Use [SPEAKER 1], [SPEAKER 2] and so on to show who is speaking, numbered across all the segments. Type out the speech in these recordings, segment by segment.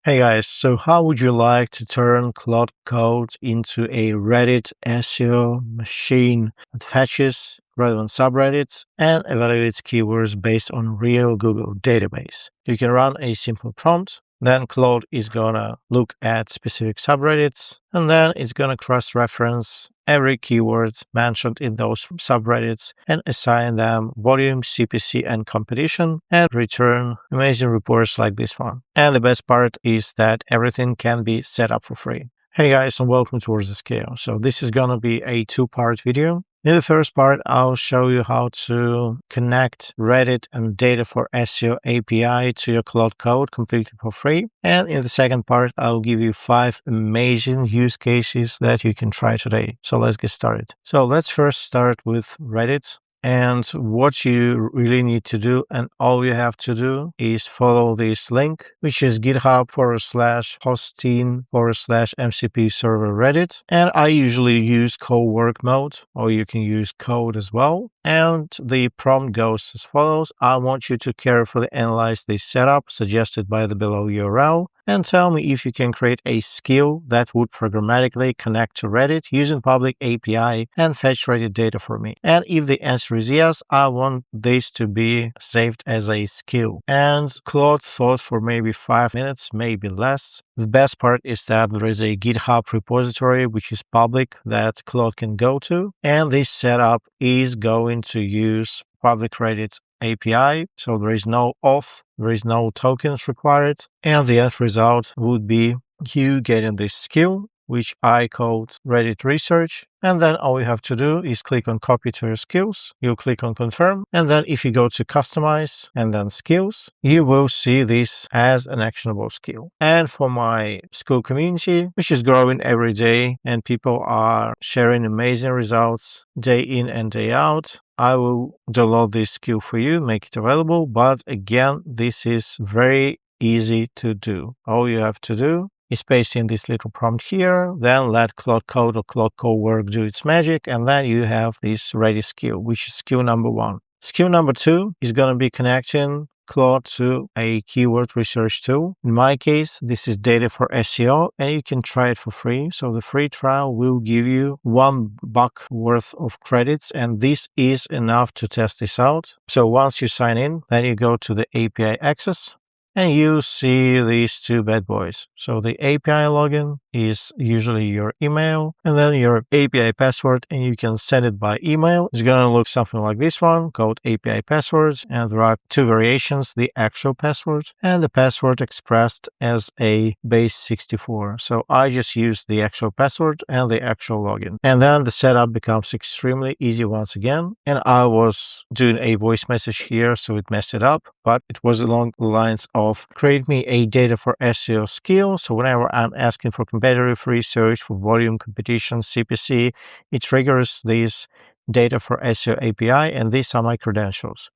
[SPEAKER 1] Hey guys, so how would you like to turn Claude Code into a Reddit SEO machine that fetches relevant subreddits and evaluates keywords based on real Google database? You can run a simple prompt, then Claude is gonna look at specific subreddits, and then it's gonna cross-reference every keyword mentioned in those subreddits and assign them volume, CPC, and competition, and return amazing reports like this one. And the best part is that everything can be set up for free. Hey guys, and welcome to WordsAtScale. So this is gonna be a two-part video. In the first part, I'll show you how to connect Reddit and Data for SEO API to your Claude Code completely for free. And in the second part, I'll give you 5 amazing use cases that you can try today. So let's get started. So let's first start with Reddit. And what you really need to do, and all you have to do, is follow this link, which is github/hosting/MCP server Reddit. And I usually use co-work mode, or you can use code as well. And the prompt goes as follows. I want you to carefully analyze the setup suggested by the below URL and tell me if you can create a skill that would programmatically connect to Reddit using public API and fetch Reddit data for me. And if the answer is yes, I want this to be saved as a skill. And Claude thought for maybe 5 minutes, maybe less. The best part is that there is a GitHub repository which is public that Claude can go to, and this setup is going to use public Reddit API, so there is no auth, there is no tokens required, and the end result would be you getting this skill, which I called Reddit Research. And then all you have to do is click on copy to your skills. You click on confirm. And then if you go to customize and then skills, you will see this as an actionable skill. And for my school community, which is growing every day and people are sharing amazing results day in and day out, I will download this skill for you, make it available. But again, this is very easy to do. All you have to do is paste in this little prompt here, then let Claude Code or Claude Cowork do its magic, and then you have this ready skill, which is skill number 1. Skill number 2 is going to be connecting Claude to a keyword research tool. In my case, this is Data for SEO, and you can try it for free. So the free trial will give you $1 worth of credits, and this is enough to test this out. So once you sign in, then you go to the API access, and you see these two bad boys. So the API login is usually your email, and then your API password, and you can send it by email. It's going to look something like this one, called API passwords, and there are 2 variations, the actual password and the password expressed as a base 64. So I just use the actual password and the actual login. And then the setup becomes extremely easy once again. And I was doing a voice message here, so it messed it up, but it was along the lines of create me a Data for SEO skill. So whenever I'm asking for competitive research for volume, competition, CPC, it triggers this Data for SEO API, and these are my credentials.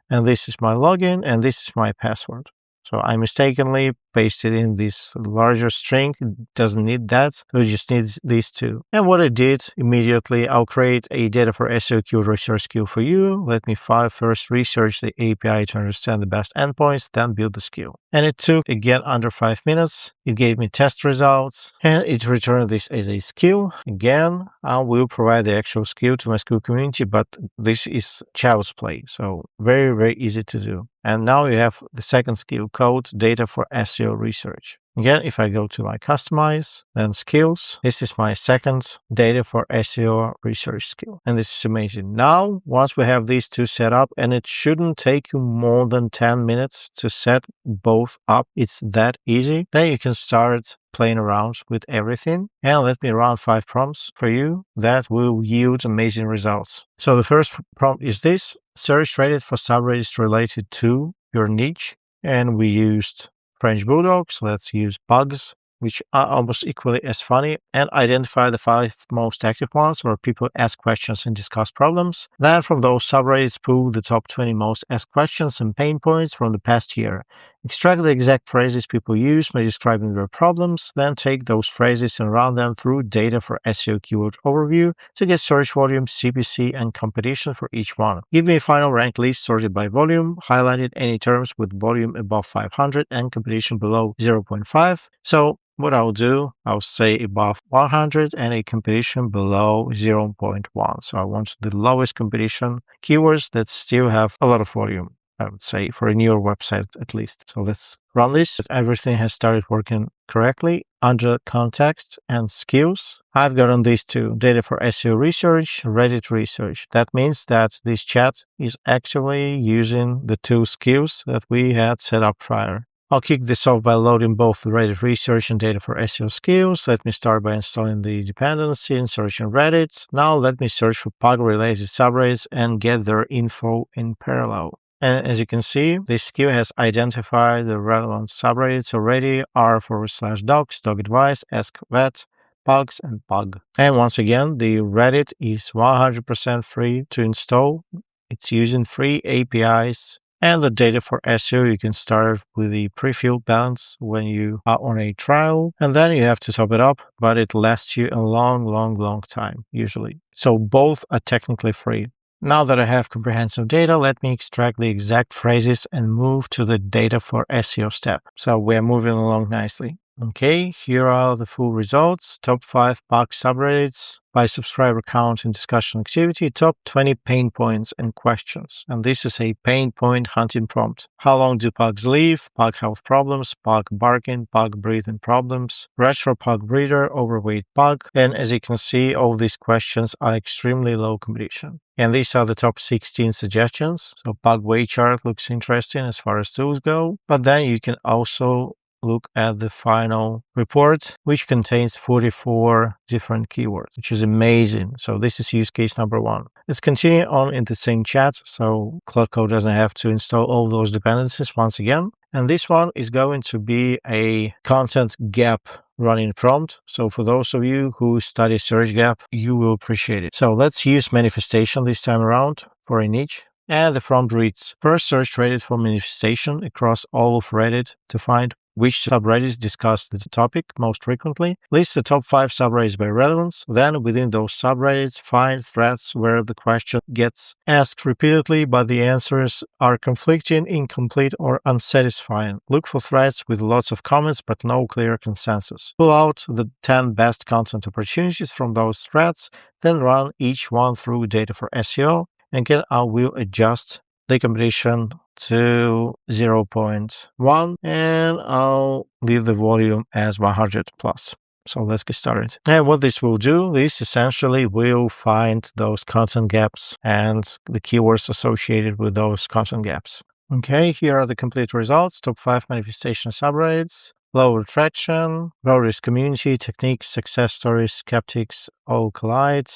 [SPEAKER 1] And this is my login, and this is my password. So I mistakenly pasted in this larger string. It doesn't need that, so it just needs these 2. And what I did immediately, I'll create a Data for SEO keyword research skill for you. Let me first research the API to understand the best endpoints, then build the skill. And it took, again, under 5 minutes. It gave me test results, and it returned this as a skill. Again, I will provide the actual skill to my school community, but this is child's play, so very, very easy to do. And now you have the second skill, code Data for SEO research. Again, if I go to my customize, then skills, this is my second Data for SEO research skill. And this is amazing. Now, once we have these 2 set up, and it shouldn't take you more than 10 minutes to set both up, it's that easy, then you can start playing around with everything. And let me run 5 prompts for you that will yield amazing results. So the first prompt is this: search Reddit for subreddits related to your niche. And we used French Bulldogs. Let's use bugs, which are almost equally as funny, and identify the 5 most active ones where people ask questions and discuss problems. Then from those subreddits, pull the top 20 most asked questions and pain points from the past year. Extract the exact phrases people use when describing their problems, then take those phrases and run them through data for SEO keyword overview to get search volume, CPC, and competition for each one. Give me a final ranked list sorted by volume, highlighted any terms with volume above 500 and competition below 0.5. So what I'll do, I'll say above 100 and a competition below 0.1. So I want the lowest competition keywords that still have a lot of volume, I would say, for a newer website at least. So let's run this. Everything has started working correctly. Under context and skills, I've gotten these two: data for SEO research, Reddit research. That means that this chat is actually using the two skills that we had set up prior. I'll kick this off by loading both the Reddit research and data for SEO skills. Let me start by installing the dependency and searching Reddit. Now let me search for PUG-related subreddits and get their info in parallel. And as you can see, this skill has identified the relevant subreddits already: r/docs, dog advice, ask vet, pugs, and pug. And once again, the Reddit is 100% free to install. It's using free APIs. And the data for SEO, you can start with the pre-filled balance when you are on a trial, and then you have to top it up, but it lasts you a long time, usually. So both are technically free. Now that I have comprehensive data, let me extract the exact phrases and move to the data for SEO step. So we're moving along nicely. Okay, here are the full results. Top 5 PUG subreddits by subscriber count and discussion activity, top 20 pain points and questions. And this is a pain point hunting prompt. How long do pugs live? Pug health problems, pug barking, pug breathing problems, retro pug breeder, overweight pug. And as you can see, all these questions are extremely low competition. And these are the top 16 suggestions. So pug weight chart looks interesting as far as tools go, but then you can also look at the final report, which contains 44 different keywords, which is amazing. So this is use case number 1. Let's continue on in the same chat, so Claude Code doesn't have to install all those dependencies once again. And this one is going to be a content gap running prompt. So for those of you who study search gap, you will appreciate it. So let's use manifestation this time around for a niche. And the prompt reads: first, search Reddit for manifestation across all of Reddit to find which subreddits discuss the topic most frequently. List the top 5 subreddits by relevance. Then, within those subreddits, find threads where the question gets asked repeatedly, but the answers are conflicting, incomplete, or unsatisfying. Look for threads with lots of comments but no clear consensus. Pull out the 10 best content opportunities from those threads, then run each one through data for SEO. Again, I will adjust the competition to 0.1 and I'll leave the volume as 100 plus. So let's get started. And what this will do, this essentially will find those content gaps and the keywords associated with those content gaps. Okay, here are the complete results. Top 5 manifestation subreddits: low attraction, low-risk community, techniques, success stories, skeptics, all collide,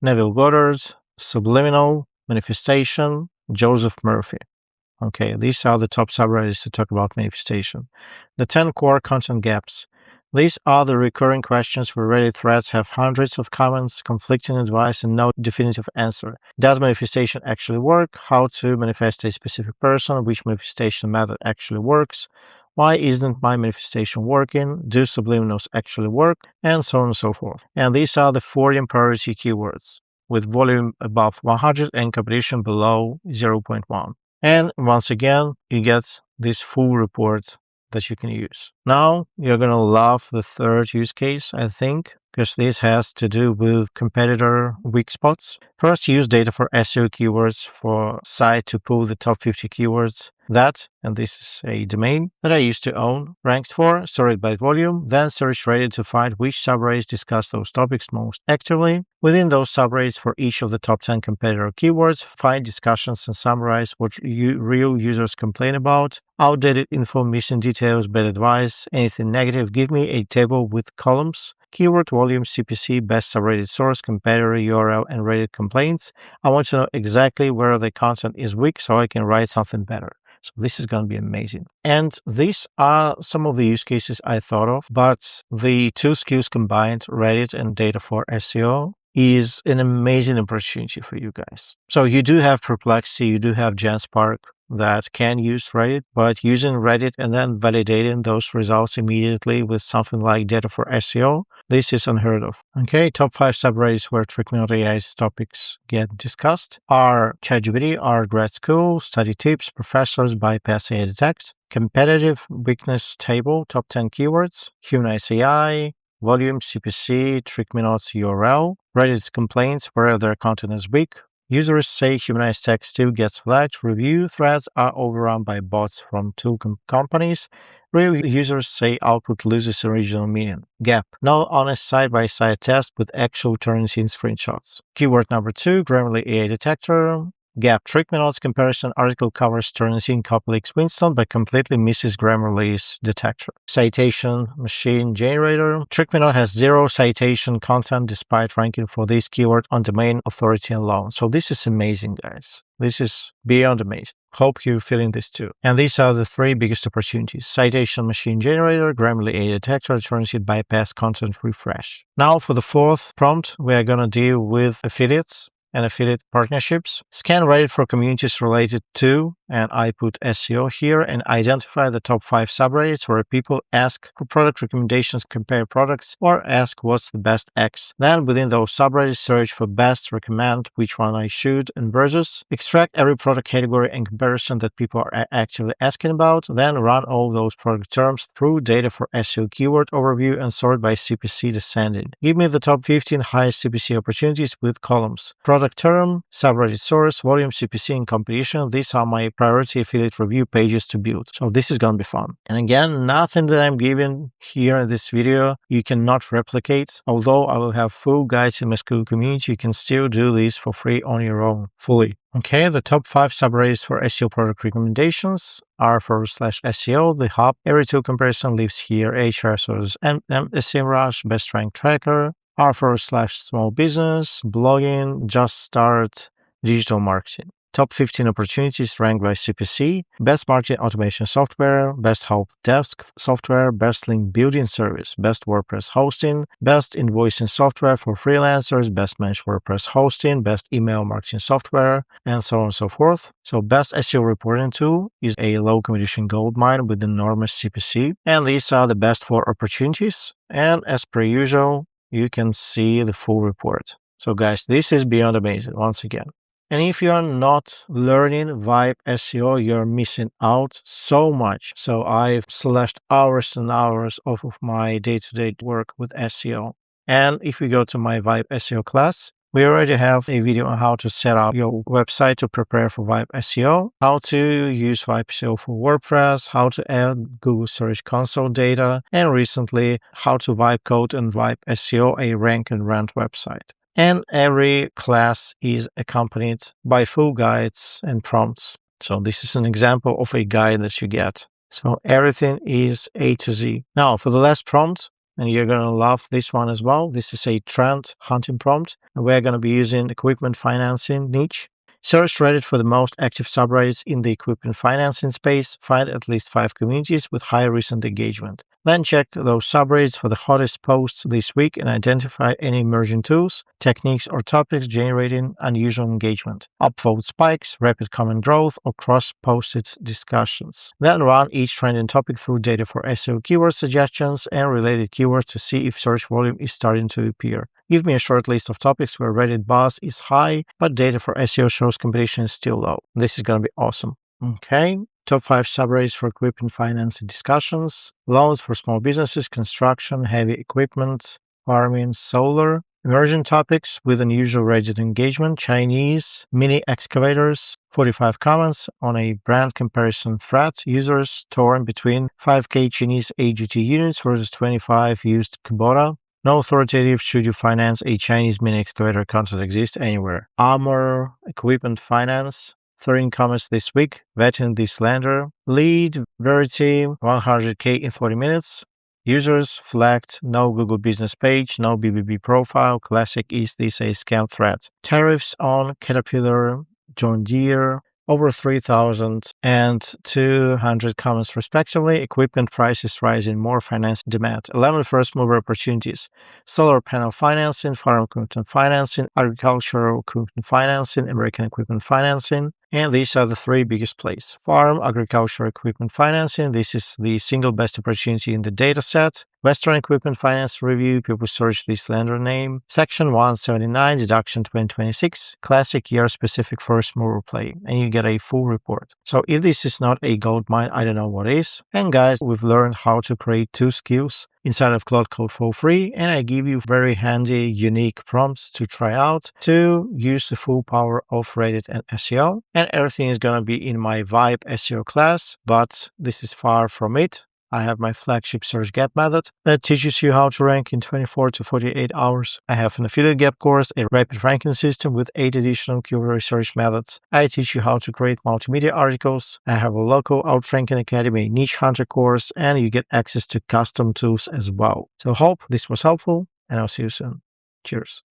[SPEAKER 1] Neville Goddard, subliminal, manifestation, Joseph Murphy. Okay, these are the top subreddits to talk about manifestation. The 10 core content gaps. These are the recurring questions where Reddit threads have hundreds of comments, conflicting advice, and no definitive answer. Does manifestation actually work? How to manifest a specific person? Which manifestation method actually works? Why isn't my manifestation working? Do subliminals actually work? And so on and so forth. And these are the 40 priority keywords with volume above 100 and competition below 0.1. And once again, you get this full report that you can use. Now, you're going to love the third use case, I think, because this has to do with competitor weak spots. First, use data for SEO keywords for site to pull the top 50 keywords that, and this is a domain that I used to own, ranks for, sorted by volume, then search Reddit to find which subreddits discuss those topics most actively. Within those subreddits, for each of the top 10 competitor keywords, find discussions and summarize what real users complain about. Outdated info, missing details, bad advice, anything negative. Give me a table with columns: keyword, volume, CPC, best subreddit source, competitor URL, and Reddit complaints. I want to know exactly where the content is weak so I can write something better. So this is going to be amazing. And these are some of the use cases I thought of, but the two skills combined, Reddit and data for SEO, is an amazing opportunity for you guys. So you do have Perplexity, you do have GenSpark, that can use Reddit, but using Reddit and then validating those results immediately with something like data for SEO, this is unheard of. Okay, top 5 subreddits where Trick.ai's topics get discussed are ChatGPT, are grad school, study tips, professors bypass AI detect, competitive weakness table, top 10 keywords, humanize AI, volume, CPC, Trick.minutes URL, Reddit's complaints where their content is weak. Users say humanized text still gets flagged. Review threads are overrun by bots from two companies. Real users say output loses original meaning. Gap. No honest side-by-side test with actual Turnitin screenshots. Keyword number 2, Grammarly AI detector. Gap. Trick.minutes comparison article covers Turnitin copy leaks Winston but completely misses Grammarly's detector. Citation machine generator. Trick.minutes has 0 citation content despite ranking for this keyword on domain authority alone. So this is amazing, guys. This is beyond amazing. Hope you're feeling this too. And these are the 3 biggest opportunities. Citation machine generator, Grammarly AI detector, Turnitin bypass content refresh. Now for the 4th prompt, we are going to deal with affiliates and affiliate partnerships. Scan Reddit for communities related to, and I put SEO here, and identify the top 5 subreddits where people ask for product recommendations, compare products, or ask what's the best X. Then within those subreddits, search for best, recommend which one I should, and versus. Extract every product category and comparison that people are actively asking about. Then run all those product terms through data for SEO keyword overview and sort by CPC descending. Give me the top 15 highest CPC opportunities with columns. Product term, subreddit source, volume, CPC, and competition. These are my priority affiliate review pages to build. So this is going to be fun. And again, nothing that I'm giving here in this video you cannot replicate. Although I will have full guides in my school community, you can still do this for free on your own, fully. Okay, the top 5 subreddits for SEO product recommendations are /SEO, the hub. Every tool comparison lives here. Ahrefs and SEMrush, best rank tracker, r/small business, blogging, just start, digital marketing. Top 15 opportunities ranked by CPC, best marketing automation software, best help desk software, best link building service, best WordPress hosting, best invoicing software for freelancers, best managed WordPress hosting, best email marketing software, and so on and so forth. So best SEO reporting tool is a low competition goldmine with enormous CPC. And these are the best 4 opportunities. And as per usual, you can see the full report. So guys, this is beyond amazing once again. And if you are not learning Vibe SEO, you're missing out so much. So I've slashed hours and hours off of my day-to-day work with SEO. And if we go to my Vibe SEO class, we already have a video on how to set up your website to prepare for Vibe SEO, how to use Vibe SEO for WordPress, how to add Google Search Console data, and recently, how to Vibe Code and Vibe SEO a rank and rant website. And every class is accompanied by full guides and prompts. So this is an example of a guide that you get. So everything is A to Z. Now for the last prompt, and you're going to love this one as well. This is a trend hunting prompt. And we're going to be using equipment financing niche. Search Reddit for the most active subreddits in the equipment financing space. Find at least 5 communities with high recent engagement. Then check those subreddits for the hottest posts this week and identify any emerging tools, techniques, or topics generating unusual engagement. Upvote spikes, rapid comment growth, or cross-posted discussions. Then run each trending topic through data for SEO keyword suggestions and related keywords to see if search volume is starting to appear. Give me a short list of topics where Reddit buzz is high, but data for SEO shows competition is still low. This is going to be awesome. Okay. Top 5 subreddits for equipment financing discussions. Loans for small businesses, construction, heavy equipment, farming, solar. Emerging topics with unusual Reddit engagement. Chinese, mini excavators. 45 comments on a brand comparison thread. Users torn between 5K Chinese AGT units versus 25 used Kubota. No authoritative should you finance a Chinese mini excavator content exist anywhere. Armor, equipment finance. 13 comments this week, vetting this lender. Lead, Verity, 100K in 40 minutes. Users flagged no Google business page, no BBB profile. Classic is this a scam threat. Tariffs on Caterpillar, John Deere, over 3,200 comments respectively. Equipment prices rising, more finance demand. 11 first mover opportunities. Solar panel financing, farm equipment financing, agricultural equipment financing, American equipment financing. And these are the three biggest plays. Farm, agriculture, equipment financing. This is the single best opportunity in the data set. Western Equipment Finance Review, people search this lender name. Section 179, deduction 2026, classic year-specific first mover play, and you get a full report. So if this is not a gold mine, I don't know what is. And guys, we've learned how to create 2 skills inside of Claude Code for free, and I give you very handy, unique prompts to try out to use the full power of Reddit and SEO. And everything is going to be in my Vibe SEO class, but this is far from it. I have my flagship search gap method that teaches you how to rank in 24 to 48 hours. I have an affiliate gap course, a rapid ranking system with 8 additional keyword research methods. I teach you how to create multimedia articles. I have a local Outranking Academy niche hunter course, and you get access to custom tools as well. So hope this was helpful, and I'll see you soon. Cheers.